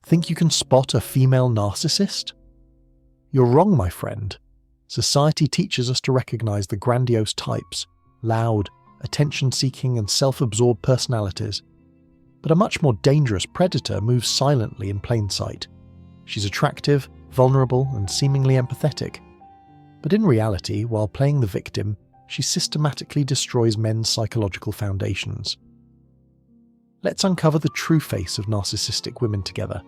Think you can spot a female narcissist? You're wrong, my friend. Society teaches us to recognize the grandiose types, loud, attention-seeking and self-absorbed personalities. But a much more dangerous predator moves silently in plain sight. She's attractive, vulnerable, and seemingly empathetic. But in reality, while playing the victim, she systematically destroys men's psychological foundations. Let's uncover the true face of narcissistic women together.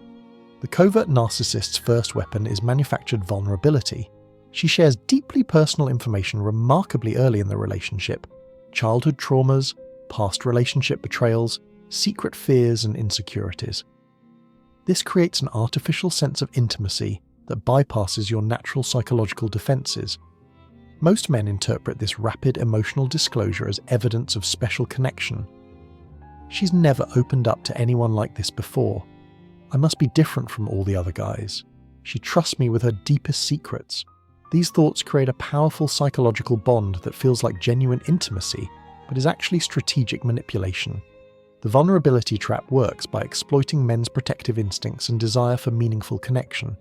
The covert narcissist's first weapon is manufactured vulnerability. She shares deeply personal information remarkably early in the relationship: childhood traumas, past relationship betrayals, secret fears and insecurities. This creates an artificial sense of intimacy that bypasses your natural psychological defenses. Most men interpret this rapid emotional disclosure as evidence of special connection. She's never opened up to anyone like this before. I must be different from all the other guys. She trusts me with her deepest secrets. These thoughts create a powerful psychological bond that feels like genuine intimacy, but is actually strategic manipulation. The vulnerability trap works by exploiting men's protective instincts and desire for meaningful connection.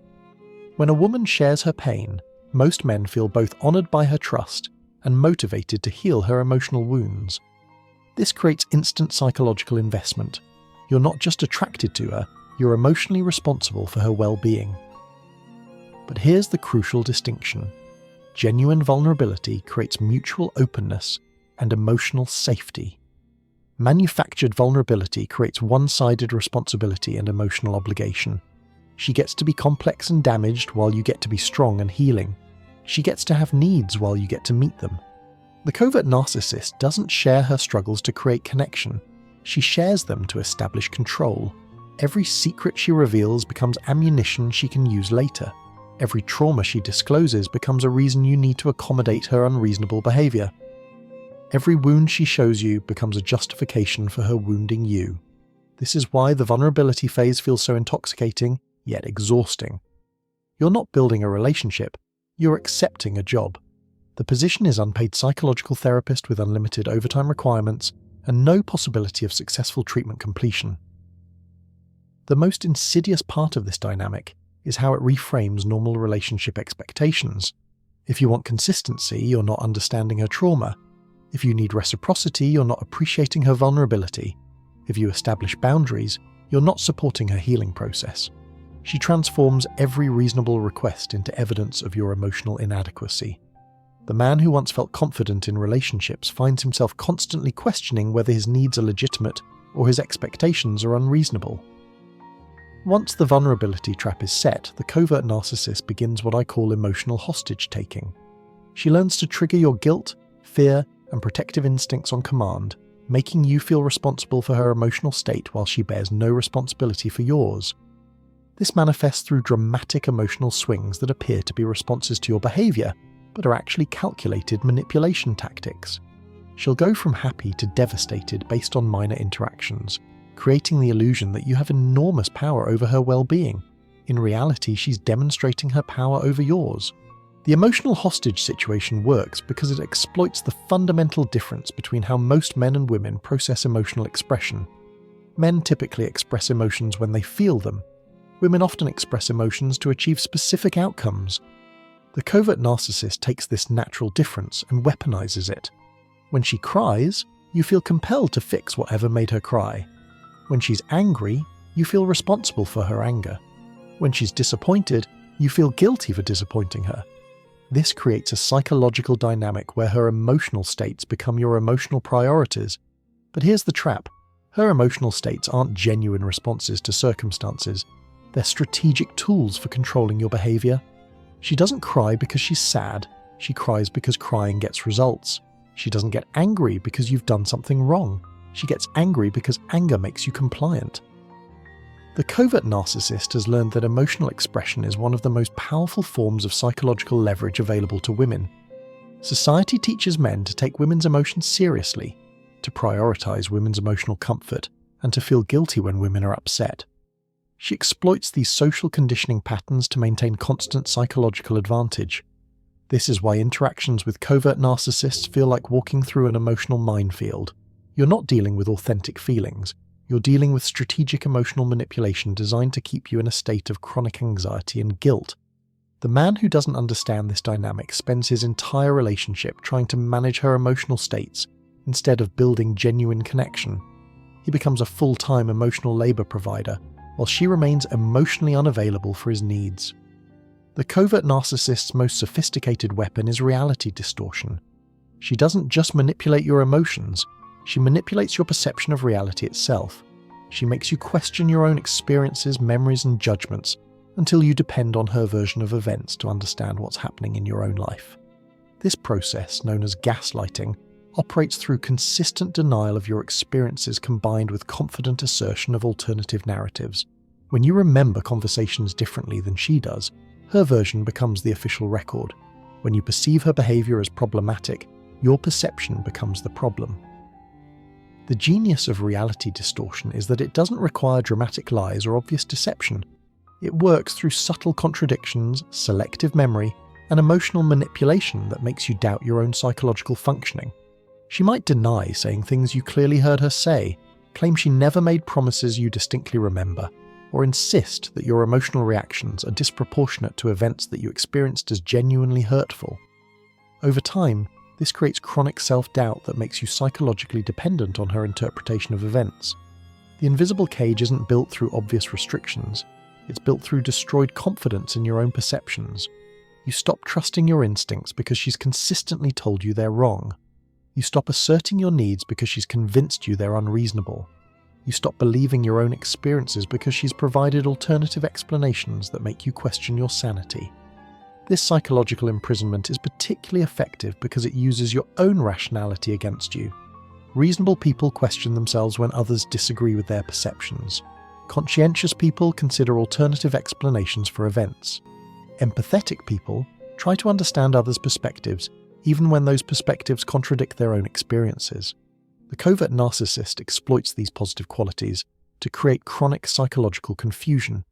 When a woman shares her pain, most men feel both honored by her trust and motivated to heal her emotional wounds. This creates instant psychological investment. You're not just attracted to her, you're emotionally responsible for her well-being. But here's the crucial distinction. Genuine vulnerability creates mutual openness and emotional safety. Manufactured vulnerability creates one-sided responsibility and emotional obligation. She gets to be complex and damaged while you get to be strong and healing. She gets to have needs while you get to meet them. The covert narcissist doesn't share her struggles to create connection. She shares them to establish control. Every secret she reveals becomes ammunition she can use later. Every trauma she discloses becomes a reason you need to accommodate her unreasonable behavior. Every wound she shows you becomes a justification for her wounding you. This is why the vulnerability phase feels so intoxicating, yet exhausting. You're not building a relationship, you're accepting a job. The position is unpaid psychological therapist with unlimited overtime requirements and no possibility of successful treatment completion. The most insidious part of this dynamic is how it reframes normal relationship expectations. If you want consistency, you're not understanding her trauma. If you need reciprocity, you're not appreciating her vulnerability. If you establish boundaries, you're not supporting her healing process. She transforms every reasonable request into evidence of your emotional inadequacy. The man who once felt confident in relationships finds himself constantly questioning whether his needs are legitimate or his expectations are unreasonable. Once the vulnerability trap is set, the covert narcissist begins what I call emotional hostage-taking. She learns to trigger your guilt, fear, and protective instincts on command, making you feel responsible for her emotional state while she bears no responsibility for yours. This manifests through dramatic emotional swings that appear to be responses to your behavior, but are actually calculated manipulation tactics. She'll go from happy to devastated based on minor interactions, creating the illusion that you have enormous power over her well-being. In reality, she's demonstrating her power over yours. The emotional hostage situation works because it exploits the fundamental difference between how most men and women process emotional expression. Men typically express emotions when they feel them. Women often express emotions to achieve specific outcomes. The covert narcissist takes this natural difference and weaponizes it. When she cries, you feel compelled to fix whatever made her cry. When she's angry, you feel responsible for her anger. When she's disappointed, you feel guilty for disappointing her. This creates a psychological dynamic where her emotional states become your emotional priorities. But here's the trap. Her emotional states aren't genuine responses to circumstances. They're strategic tools for controlling your behavior. She doesn't cry because she's sad. She cries because crying gets results. She doesn't get angry because you've done something wrong. She gets angry because anger makes you compliant. The covert narcissist has learned that emotional expression is one of the most powerful forms of psychological leverage available to women. Society teaches men to take women's emotions seriously, to prioritize women's emotional comfort, and to feel guilty when women are upset. She exploits these social conditioning patterns to maintain constant psychological advantage. This is why interactions with covert narcissists feel like walking through an emotional minefield. You're not dealing with authentic feelings. You're dealing with strategic emotional manipulation designed to keep you in a state of chronic anxiety and guilt. The man who doesn't understand this dynamic spends his entire relationship trying to manage her emotional states instead of building genuine connection. He becomes a full-time emotional labor provider, while she remains emotionally unavailable for his needs. The covert narcissist's most sophisticated weapon is reality distortion. She doesn't just manipulate your emotions, she manipulates your perception of reality itself. She makes you question your own experiences, memories, and judgments until you depend on her version of events to understand what's happening in your own life. This process, known as gaslighting, operates through consistent denial of your experiences combined with confident assertion of alternative narratives. When you remember conversations differently than she does, her version becomes the official record. When you perceive her behavior as problematic, your perception becomes the problem. The genius of reality distortion is that it doesn't require dramatic lies or obvious deception. It works through subtle contradictions, selective memory, and emotional manipulation that makes you doubt your own psychological functioning. She might deny saying things you clearly heard her say, claim she never made promises you distinctly remember, or insist that your emotional reactions are disproportionate to events that you experienced as genuinely hurtful. Over time, this creates chronic self-doubt that makes you psychologically dependent on her interpretation of events. The invisible cage isn't built through obvious restrictions, it's built through destroyed confidence in your own perceptions. You stop trusting your instincts because she's consistently told you they're wrong. You stop asserting your needs because she's convinced you they're unreasonable. You stop believing your own experiences because she's provided alternative explanations that make you question your sanity. This psychological imprisonment is particularly effective because it uses your own rationality against you. Reasonable people question themselves when others disagree with their perceptions. Conscientious people consider alternative explanations for events. Empathetic people try to understand others' perspectives, even when those perspectives contradict their own experiences. The covert narcissist exploits these positive qualities to create chronic psychological confusion.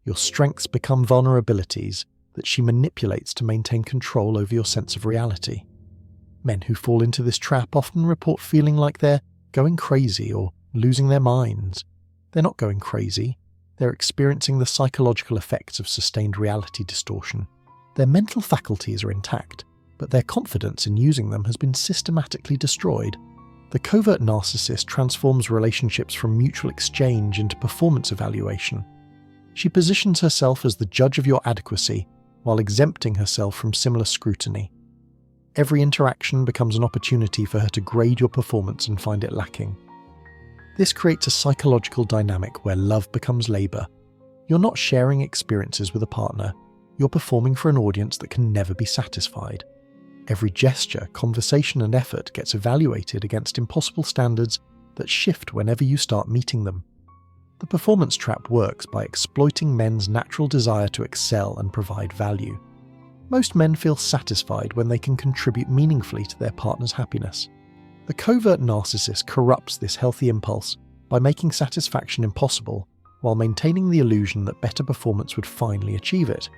Your strengths become vulnerabilities that she manipulates to maintain control over your sense of reality. Men who fall into this trap often report feeling like they're going crazy or losing their minds. They're not going crazy. They're experiencing the psychological effects of sustained reality distortion. Their mental faculties are intact, but their confidence in using them has been systematically destroyed. The covert narcissist transforms relationships from mutual exchange into performance evaluation. She positions herself as the judge of your adequacy while exempting herself from similar scrutiny. Every interaction becomes an opportunity for her to grade your performance and find it lacking. This creates a psychological dynamic where love becomes labor. You're not sharing experiences with a partner, you're performing for an audience that can never be satisfied. Every gesture, conversation, and effort gets evaluated against impossible standards that shift whenever you start meeting them. The performance trap works by exploiting men's natural desire to excel and provide value. Most men feel satisfied when they can contribute meaningfully to their partner's happiness. The covert narcissist corrupts this healthy impulse by making satisfaction impossible while maintaining the illusion that better performance would finally achieve it.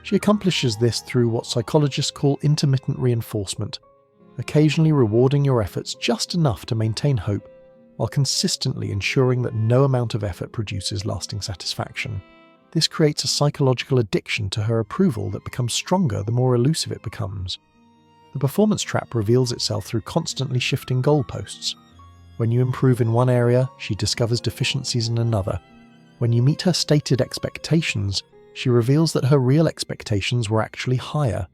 She accomplishes this through what psychologists call intermittent reinforcement, occasionally rewarding your efforts just enough to maintain hope while consistently ensuring that no amount of effort produces lasting satisfaction. This creates a psychological addiction to her approval that becomes stronger the more elusive it becomes. The performance trap reveals itself through constantly shifting goalposts. When you improve in one area, she discovers deficiencies in another. When you meet her stated expectations, she reveals that her real expectations were actually higher.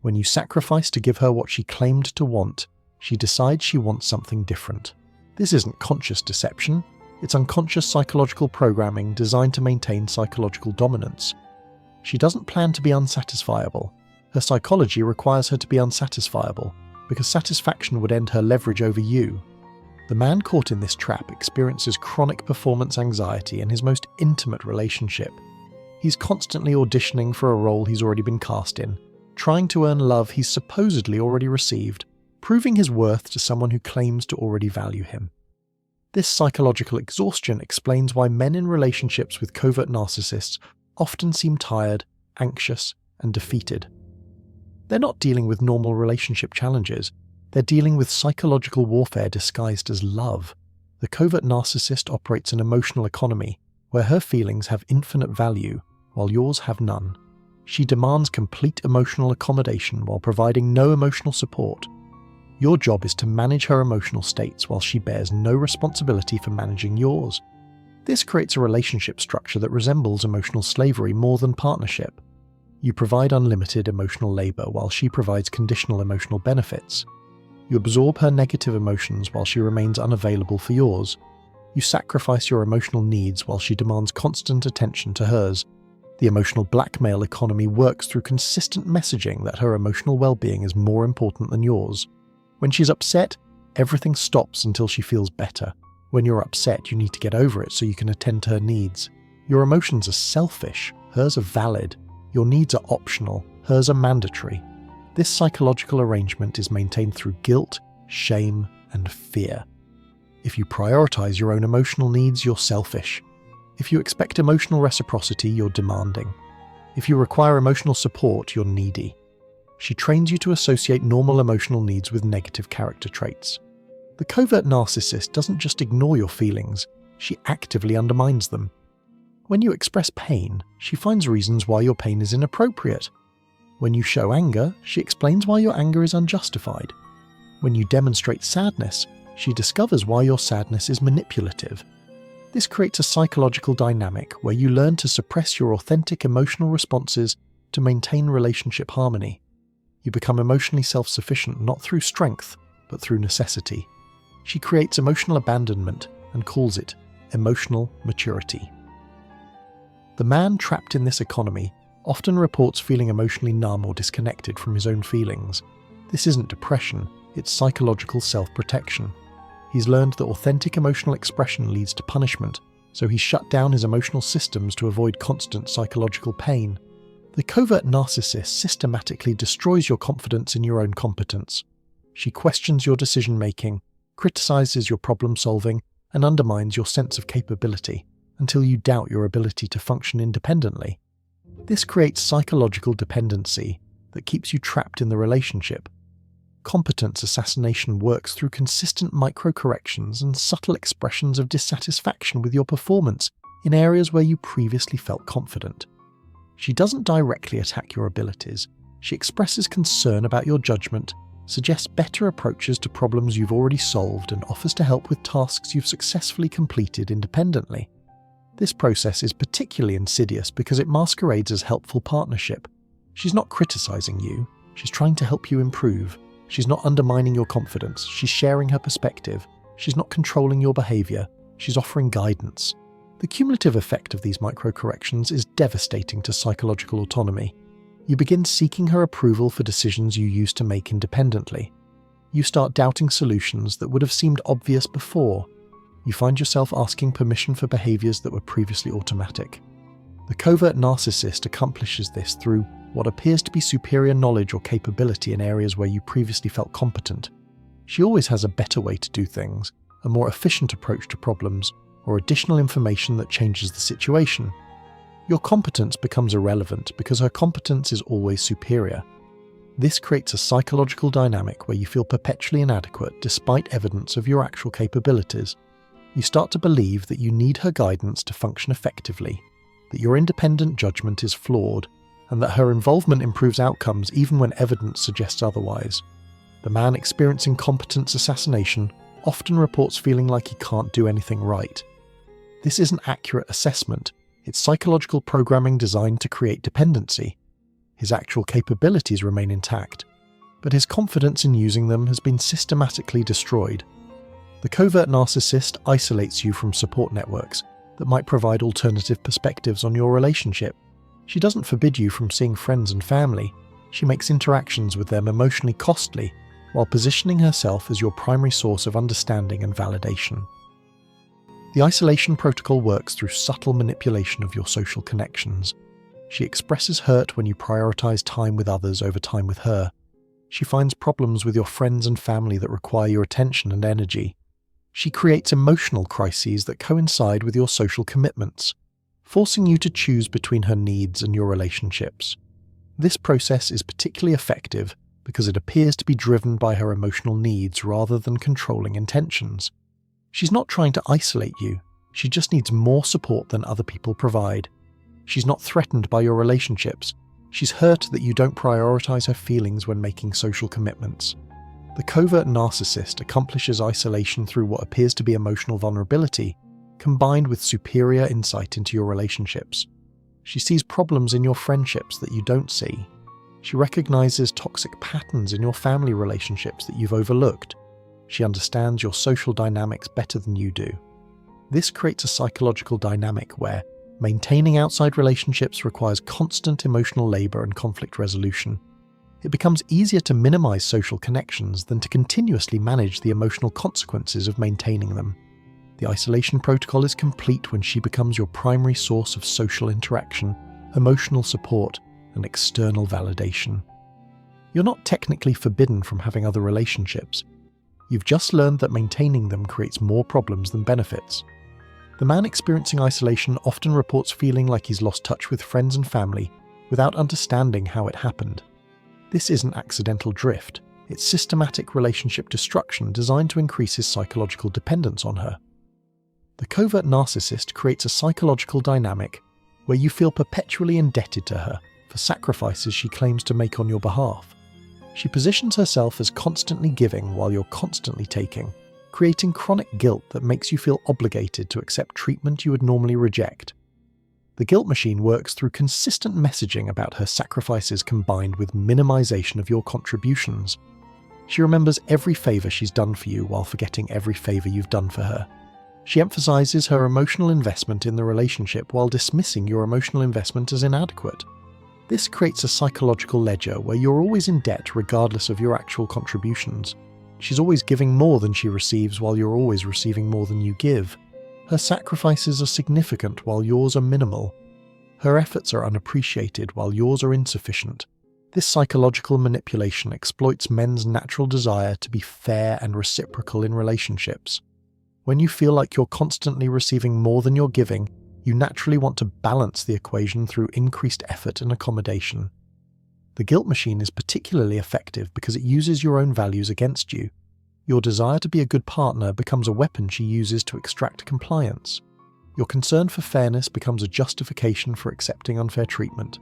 When you sacrifice to give her what she claimed to want, she decides she wants something different. This isn't conscious deception, it's unconscious psychological programming designed to maintain psychological dominance. She doesn't plan to be unsatisfiable. Her psychology requires her to be unsatisfiable, because satisfaction would end her leverage over you. The man caught in this trap experiences chronic performance anxiety in his most intimate relationship. He's constantly auditioning for a role he's already been cast in, trying to earn love he's supposedly already received, proving his worth to someone who claims to already value him. This psychological exhaustion explains why men in relationships with covert narcissists often seem tired, anxious, and defeated. They're not dealing with normal relationship challenges, they're dealing with psychological warfare disguised as love. The covert narcissist operates an emotional economy where her feelings have infinite value while yours have none. She demands complete emotional accommodation while providing no emotional support. Your job is to manage her emotional states while she bears no responsibility for managing yours. This creates a relationship structure that resembles emotional slavery more than partnership. You provide unlimited emotional labor while she provides conditional emotional benefits. You absorb her negative emotions while she remains unavailable for yours. You sacrifice your emotional needs while she demands constant attention to hers. The emotional blackmail economy works through consistent messaging that her emotional well-being is more important than yours. When she's upset, everything stops until she feels better. When you're upset, you need to get over it so you can attend to her needs. Your emotions are selfish, hers are valid. Your needs are optional, hers are mandatory. This psychological arrangement is maintained through guilt, shame, and fear. If you prioritize your own emotional needs, you're selfish. If you expect emotional reciprocity, you're demanding. If you require emotional support, you're needy. She trains you to associate normal emotional needs with negative character traits. The covert narcissist doesn't just ignore your feelings, she actively undermines them. When you express pain, she finds reasons why your pain is inappropriate. When you show anger, she explains why your anger is unjustified. When you demonstrate sadness, she discovers why your sadness is manipulative. This creates a psychological dynamic where you learn to suppress your authentic emotional responses to maintain relationship harmony. You become emotionally self-sufficient not through strength, but through necessity. She creates emotional abandonment and calls it emotional maturity. The man trapped in this economy often reports feeling emotionally numb or disconnected from his own feelings. This isn't depression, it's psychological self-protection. He's learned that authentic emotional expression leads to punishment, so he's shut down his emotional systems to avoid constant psychological pain. The covert narcissist systematically destroys your confidence in your own competence. She questions your decision-making, criticizes your problem-solving, and undermines your sense of capability until you doubt your ability to function independently. This creates psychological dependency that keeps you trapped in the relationship. Competence assassination works through consistent micro-corrections and subtle expressions of dissatisfaction with your performance in areas where you previously felt confident. She doesn't directly attack your abilities. She expresses concern about your judgment, suggests better approaches to problems you've already solved, and offers to help with tasks you've successfully completed independently. This process is particularly insidious because it masquerades as helpful partnership. She's not criticizing you, she's trying to help you improve. She's not undermining your confidence, she's sharing her perspective. She's not controlling your behavior, she's offering guidance. The cumulative effect of these micro-corrections is devastating to psychological autonomy. You begin seeking her approval for decisions you used to make independently. You start doubting solutions that would have seemed obvious before. You find yourself asking permission for behaviors that were previously automatic. The covert narcissist accomplishes this through what appears to be superior knowledge or capability in areas where you previously felt competent. She always has a better way to do things, a more efficient approach to problems, or additional information that changes the situation. Your competence becomes irrelevant because her competence is always superior. This creates a psychological dynamic where you feel perpetually inadequate despite evidence of your actual capabilities. You start to believe that you need her guidance to function effectively, that your independent judgment is flawed, and that her involvement improves outcomes even when evidence suggests otherwise. The man experiencing competence assassination often reports feeling like he can't do anything right. This isn't accurate assessment, it's psychological programming designed to create dependency. His actual capabilities remain intact, but his confidence in using them has been systematically destroyed. The covert narcissist isolates you from support networks that might provide alternative perspectives on your relationship. She doesn't forbid you from seeing friends and family. She makes interactions with them emotionally costly, while positioning herself as your primary source of understanding and validation. The isolation protocol works through subtle manipulation of your social connections. She expresses hurt when you prioritize time with others over time with her. She finds problems with your friends and family that require your attention and energy. She creates emotional crises that coincide with your social commitments, forcing you to choose between her needs and your relationships. This process is particularly effective because it appears to be driven by her emotional needs rather than controlling intentions. She's not trying to isolate you, she just needs more support than other people provide. She's not threatened by your relationships, she's hurt that you don't prioritize her feelings when making social commitments. The covert narcissist accomplishes isolation through what appears to be emotional vulnerability, combined with superior insight into your relationships. She sees problems in your friendships that you don't see. She recognizes toxic patterns in your family relationships that you've overlooked. She understands your social dynamics better than you do. This creates a psychological dynamic where maintaining outside relationships requires constant emotional labor and conflict resolution. It becomes easier to minimize social connections than to continuously manage the emotional consequences of maintaining them. The isolation protocol is complete when she becomes your primary source of social interaction, emotional support, and external validation. You're not technically forbidden from having other relationships. You've just learned that maintaining them creates more problems than benefits. The man experiencing isolation often reports feeling like he's lost touch with friends and family without understanding how it happened. This isn't accidental drift, it's systematic relationship destruction designed to increase his psychological dependence on her. The covert narcissist creates a psychological dynamic where you feel perpetually indebted to her for sacrifices she claims to make on your behalf. She positions herself as constantly giving while you're constantly taking, creating chronic guilt that makes you feel obligated to accept treatment you would normally reject. The guilt machine works through consistent messaging about her sacrifices combined with minimization of your contributions. She remembers every favor she's done for you while forgetting every favor you've done for her. She emphasizes her emotional investment in the relationship while dismissing your emotional investment as inadequate. This creates a psychological ledger where you're always in debt regardless of your actual contributions. She's always giving more than she receives while you're always receiving more than you give. Her sacrifices are significant while yours are minimal. Her efforts are unappreciated while yours are insufficient. This psychological manipulation exploits men's natural desire to be fair and reciprocal in relationships. When you feel like you're constantly receiving more than you're giving, you naturally want to balance the equation through increased effort and accommodation. The guilt machine is particularly effective because it uses your own values against you. Your desire to be a good partner becomes a weapon she uses to extract compliance. Your concern for fairness becomes a justification for accepting unfair treatment.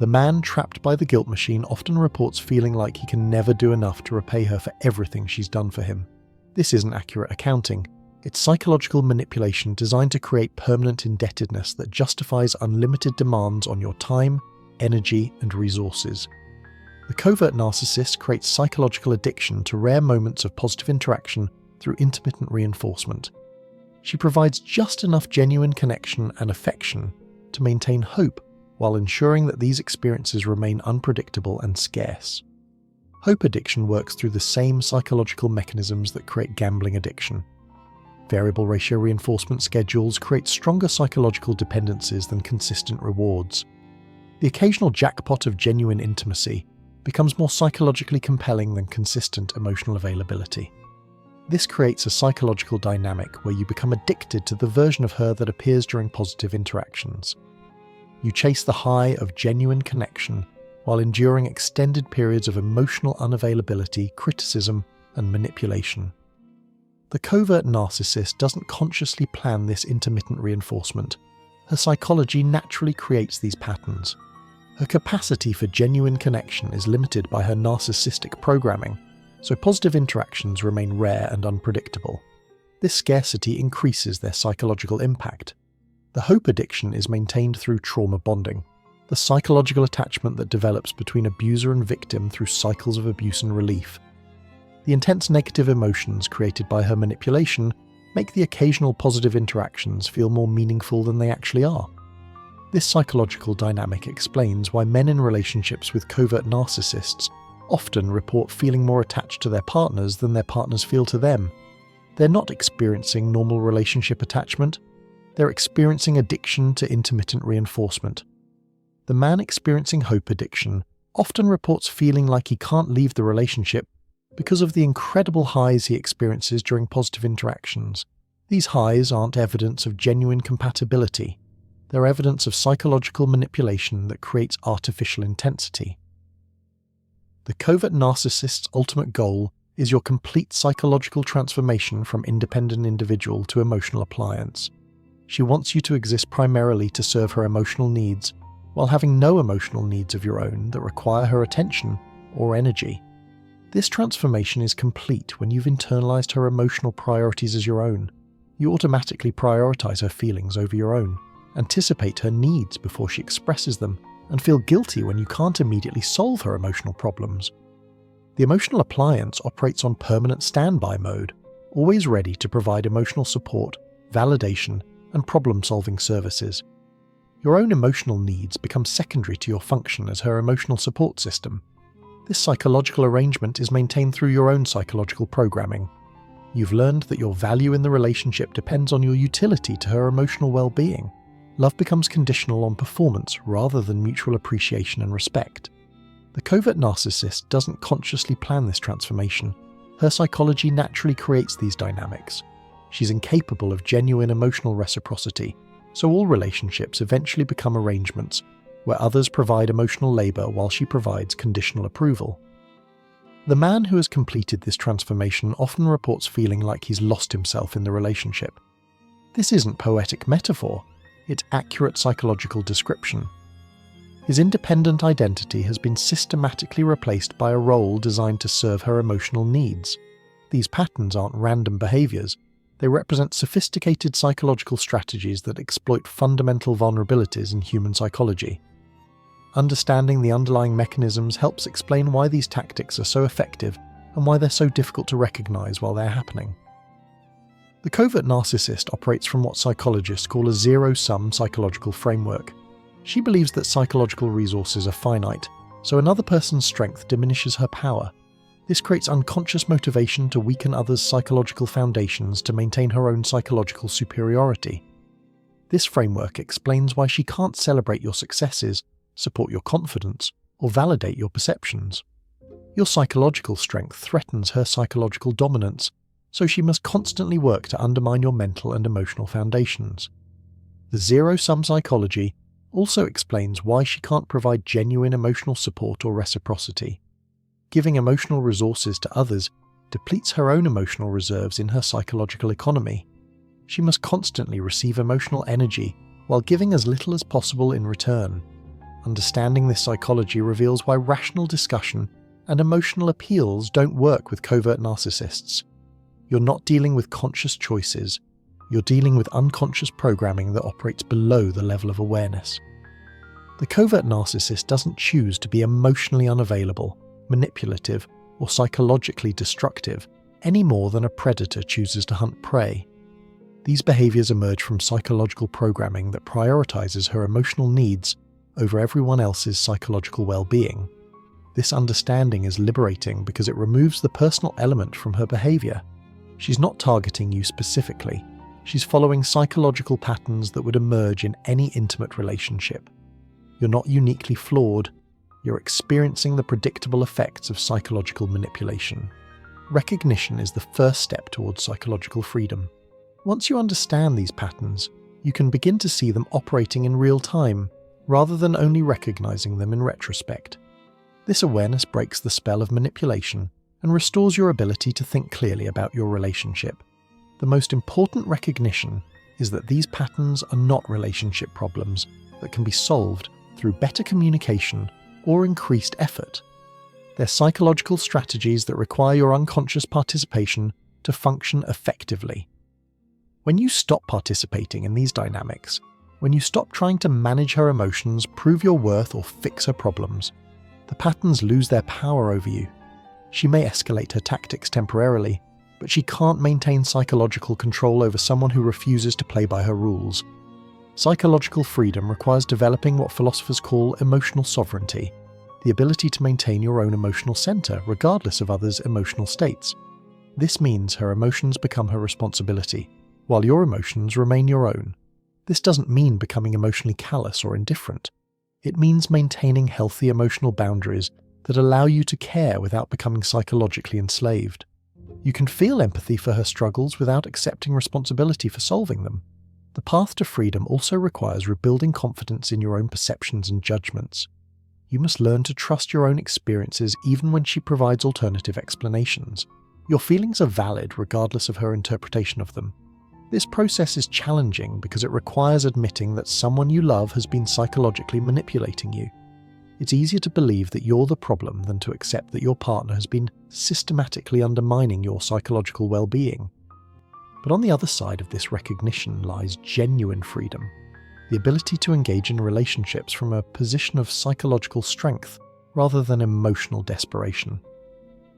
The man trapped by the guilt machine often reports feeling like he can never do enough to repay her for everything she's done for him. This isn't accurate accounting. It's psychological manipulation designed to create permanent indebtedness that justifies unlimited demands on your time, energy, and resources. The covert narcissist creates psychological addiction to rare moments of positive interaction through intermittent reinforcement. She provides just enough genuine connection and affection to maintain hope while ensuring that these experiences remain unpredictable and scarce. Hope addiction works through the same psychological mechanisms that create gambling addiction. Variable ratio reinforcement schedules create stronger psychological dependencies than consistent rewards. The occasional jackpot of genuine intimacy becomes more psychologically compelling than consistent emotional availability. This creates a psychological dynamic where you become addicted to the version of her that appears during positive interactions. You chase the high of genuine connection while enduring extended periods of emotional unavailability, criticism, and manipulation. The covert narcissist doesn't consciously plan this intermittent reinforcement. Her psychology naturally creates these patterns. Her capacity for genuine connection is limited by her narcissistic programming, so positive interactions remain rare and unpredictable. This scarcity increases their psychological impact. The hope addiction is maintained through trauma bonding, the psychological attachment that develops between abuser and victim through cycles of abuse and relief. The intense negative emotions created by her manipulation make the occasional positive interactions feel more meaningful than they actually are. This psychological dynamic explains why men in relationships with covert narcissists often report feeling more attached to their partners than their partners feel to them. They're not experiencing normal relationship attachment, they're experiencing addiction to intermittent reinforcement. The man experiencing hope addiction often reports feeling like he can't leave the relationship because of the incredible highs he experiences during positive interactions. These highs aren't evidence of genuine compatibility. They're evidence of psychological manipulation that creates artificial intensity. The covert narcissist's ultimate goal is your complete psychological transformation from independent individual to emotional appliance. She wants you to exist primarily to serve her emotional needs, while having no emotional needs of your own that require her attention or energy. This transformation is complete when you've internalized her emotional priorities as your own. You automatically prioritize her feelings over your own, anticipate her needs before she expresses them, and feel guilty when you can't immediately solve her emotional problems. The emotional appliance operates on permanent standby mode, always ready to provide emotional support, validation, and problem-solving services. Your own emotional needs become secondary to your function as her emotional support system. This psychological arrangement is maintained through your own psychological programming. You've learned that your value in the relationship depends on your utility to her emotional well-being. Love becomes conditional on performance rather than mutual appreciation and respect. The covert narcissist doesn't consciously plan this transformation. Her psychology naturally creates these dynamics. She's incapable of genuine emotional reciprocity, so all relationships eventually become arrangements where others provide emotional labor while she provides conditional approval. The man who has completed this transformation often reports feeling like he's lost himself in the relationship. This isn't poetic metaphor, it's accurate psychological description. His independent identity has been systematically replaced by a role designed to serve her emotional needs. These patterns aren't random behaviors. They represent sophisticated psychological strategies that exploit fundamental vulnerabilities in human psychology. Understanding the underlying mechanisms helps explain why these tactics are so effective and why they're so difficult to recognize while they're happening. The covert narcissist operates from what psychologists call a zero-sum psychological framework. She believes that psychological resources are finite, so another person's strength diminishes her power. This creates unconscious motivation to weaken others' psychological foundations to maintain her own psychological superiority. This framework explains why she can't celebrate your successes, support your confidence, or validate your perceptions. Your psychological strength threatens her psychological dominance, so she must constantly work to undermine your mental and emotional foundations. The zero-sum psychology also explains why she can't provide genuine emotional support or reciprocity. Giving emotional resources to others depletes her own emotional reserves in her psychological economy. She must constantly receive emotional energy while giving as little as possible in return. Understanding this psychology reveals why rational discussion and emotional appeals don't work with covert narcissists. You're not dealing with conscious choices. You're dealing with unconscious programming that operates below the level of awareness. The covert narcissist doesn't choose to be emotionally unavailable, manipulative, or psychologically destructive any more than a predator chooses to hunt prey. These behaviors emerge from psychological programming that prioritizes her emotional needs over everyone else's psychological well-being. This understanding is liberating because it removes the personal element from her behavior. She's not targeting you specifically. She's following psychological patterns that would emerge in any intimate relationship. You're not uniquely flawed. You're experiencing the predictable effects of psychological manipulation. Recognition is the first step towards psychological freedom. Once you understand these patterns, you can begin to see them operating in real time, rather than only recognizing them in retrospect. This awareness breaks the spell of manipulation and restores your ability to think clearly about your relationship. The most important recognition is that these patterns are not relationship problems that can be solved through better communication or increased effort. They're psychological strategies that require your unconscious participation to function effectively. When you stop participating in these dynamics, when you stop trying to manage her emotions, prove your worth, or fix her problems, the patterns lose their power over you. She may escalate her tactics temporarily, but she can't maintain psychological control over someone who refuses to play by her rules. Psychological freedom requires developing what philosophers call emotional sovereignty, the ability to maintain your own emotional center regardless of others' emotional states. This means her emotions become her responsibility, while your emotions remain your own. This doesn't mean becoming emotionally callous or indifferent. It means maintaining healthy emotional boundaries that allow you to care without becoming psychologically enslaved. You can feel empathy for her struggles without accepting responsibility for solving them. The path to freedom also requires rebuilding confidence in your own perceptions and judgments. You must learn to trust your own experiences even when she provides alternative explanations. Your feelings are valid regardless of her interpretation of them. This process is challenging because it requires admitting that someone you love has been psychologically manipulating you. It's easier to believe that you're the problem than to accept that your partner has been systematically undermining your psychological well-being. But on the other side of this recognition lies genuine freedom, the ability to engage in relationships from a position of psychological strength rather than emotional desperation.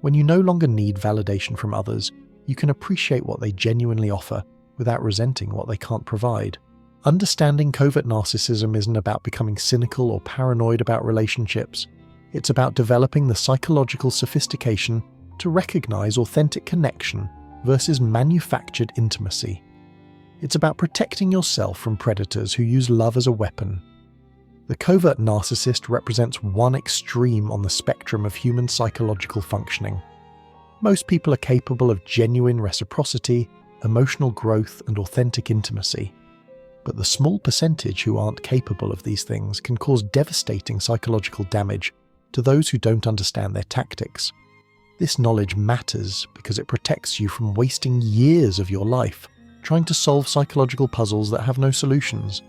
When you no longer need validation from others, you can appreciate what they genuinely offer without resenting what they can't provide. Understanding covert narcissism isn't about becoming cynical or paranoid about relationships. It's about developing the psychological sophistication to recognize authentic connection versus manufactured intimacy. It's about protecting yourself from predators who use love as a weapon. The covert narcissist represents one extreme on the spectrum of human psychological functioning. Most people are capable of genuine reciprocity, emotional growth, and authentic intimacy. But the small percentage who aren't capable of these things can cause devastating psychological damage to those who don't understand their tactics. This knowledge matters because it protects you from wasting years of your life trying to solve psychological puzzles that have no solutions.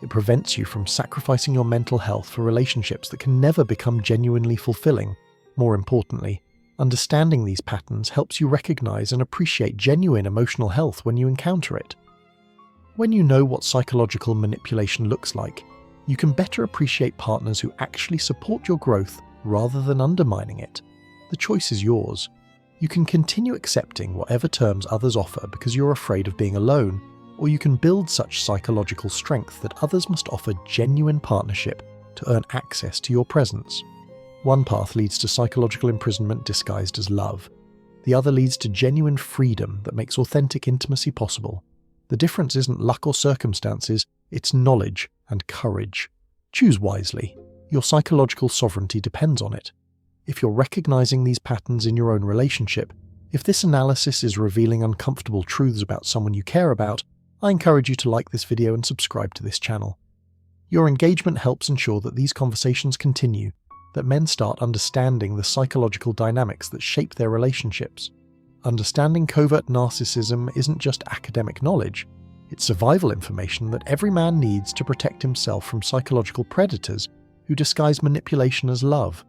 It prevents you from sacrificing your mental health for relationships that can never become genuinely fulfilling. More importantly, understanding these patterns helps you recognize and appreciate genuine emotional health when you encounter it. When you know what psychological manipulation looks like, you can better appreciate partners who actually support your growth rather than undermining it. The choice is yours. You can continue accepting whatever terms others offer because you're afraid of being alone, or you can build such psychological strength that others must offer genuine partnership to earn access to your presence. One path leads to psychological imprisonment disguised as love. The other leads to genuine freedom that makes authentic intimacy possible. The difference isn't luck or circumstances, it's knowledge and courage. Choose wisely. Your psychological sovereignty depends on it. If you're recognizing these patterns in your own relationship, if this analysis is revealing uncomfortable truths about someone you care about, I encourage you to like this video and subscribe to this channel. Your engagement helps ensure that these conversations continue, that men start understanding the psychological dynamics that shape their relationships. Understanding covert narcissism isn't just academic knowledge, it's survival information that every man needs to protect himself from psychological predators who disguise manipulation as love.